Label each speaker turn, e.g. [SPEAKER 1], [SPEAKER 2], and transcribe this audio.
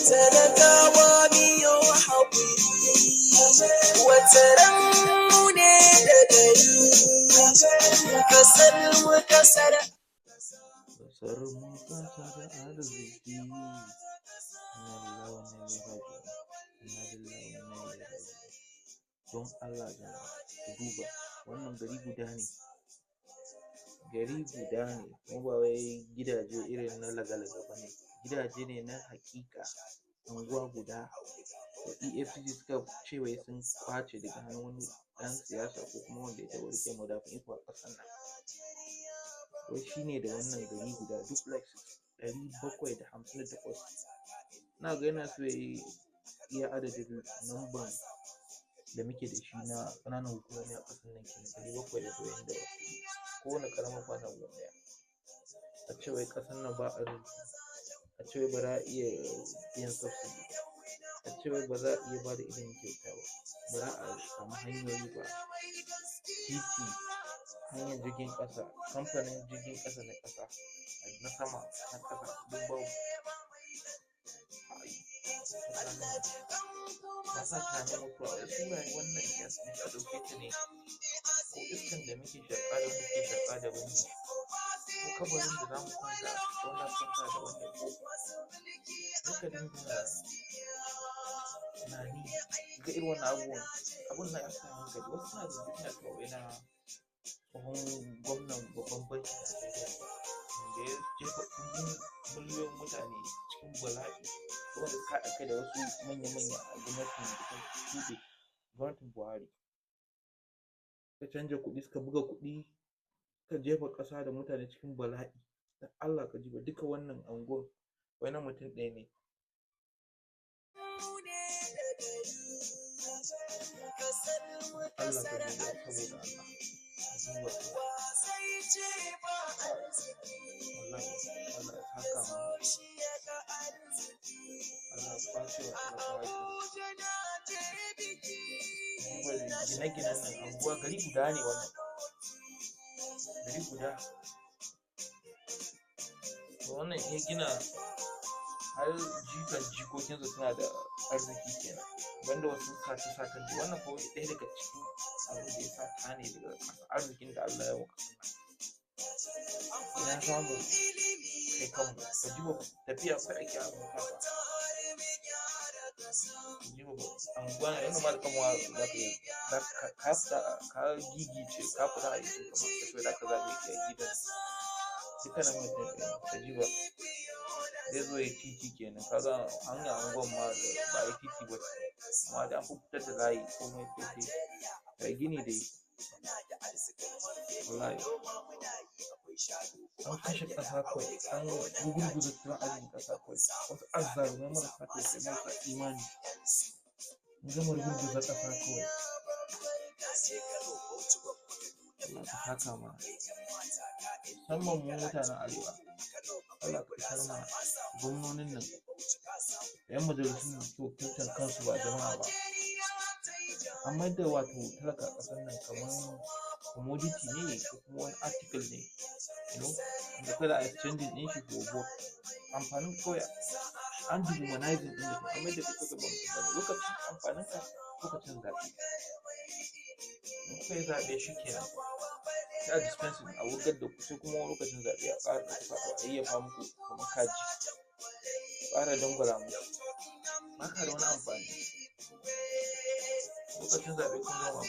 [SPEAKER 1] talakawa biyo haƙuri wata ranmu ne da gari kasar mu kasar
[SPEAKER 2] mu kasa da arziki inna lillahi wa inna ilaihi raji'un. Don Allah jama'a ku duba wannan gari guda ne kuma ba wai gidaje irin na laga-laga ba ne, gidaje ne na haƙiƙa unguwa guda da EFCC suka ce wai sun ƙwace daga hannun wani ɗan siyasa ko kuma wanda ya taɓa riƙe madafun iko a ƙasar nan. Wai shi ne da wannan gari guda duplex 758. Ina ga yana so ya yi iya adadin numban da muke da shi na ƙananan hukumomi a ƙasar nan kenan 774. Kowane ƙaramar hukuma tana guda ɗaya. A ce wai ƙasar nan ba arziki, a ce wai ba za a iya biyan subsidy, a ce wai ba za a iya ba da ilimi kyauta ba, ba za a samu hanyoyi ba, titi, hanyar jirgin ƙasa, kamfanin jirgin ƙasa na ƙasa, na sama, na ƙasa duk babu. Ba sa tunanin mutuwa wai su rayuwar nan ya ɗauke ta ne ko iskan da muke shaƙa da wanda ke shaƙa daban ne, ko kabarin da za mu kwanta wanda kwanta da wanda ko duka dinga tunani ga irin wannan abubuwan. Abun nan ya sa hankali. Wasu suna zargin suna cewa wai na tsohon gwamnan babban bankin Najeriya da ya jefa miliyoyin mutane cikin bala'i wanda suka haɗa kai da wasu manya-manya a gwamnatin da ta shuɗe, gwamnatin Buhari. Suka canja kuɗi, suka buga kuɗi, suka jefa ƙasa da mutane cikin bala'i. Dan Allah ka duba duka wannan anguwan wai na mutum ɗaya ne. Allah ka duba saboda Allah. Duba. Wallahi Allah ya saka mu. Allah ya kwace wa talakawa duba gine-ginen nan anguwa gari guda ne wannan. Gari guda. To wannan in ya gina har jikan jikokinsa suna da arziki kenan. Banda wasu sace-sacen da wannan kawai ɗaya daga cikin abin da ya sata ne daga arzikin da Allah ya wa ƙasar nan. Ina samu kai kanmu ka duba tafiya kawai ake a mota ba. Ka duba anguwa ne wanda ma da kanwa za ka yi ka gigice ka fita a yi kamar ka so za ka zaɓe ka gidan dukkanin mutum ɗaya. Ka duba zai zo ya titi kenan kaga hanyar anguwan ma ba ya titi ba amma da an fitar da layi komai daidai kai gini dai wallahi an kashe ƙasa kawai an gugurguza tattalin ƙasa kawai wasu azzalumai marasa tausayi marasa imani an gama gugurguza ƙasa kawai. Allah ka saka mana musamman mu mutanen arewa. Allah ka isar mana gwamnonin nan da 'yan majalisun da ke wakiltar kansu ba jama'a ba. An maida wato talaka a ƙasar nan kamar commodity ne ko kuma wani article ne, da kada a exchanging ɗin shi for vote. Amfanin kawai an dehumanizing ɗin mutum an maida kai kawai ba mutum bane. Lokacin amfanin ka lokacin zaɓe. In kuka yi zaɓe shi kenan sai a dispensing a wurgar da ku sai kuma lokacin zaɓe a ƙara ɗauka a yayyafa muku kamar kaji. Ƙara dangwala muku. Ba ka da wani amfani. Lokacin zaɓe kun gama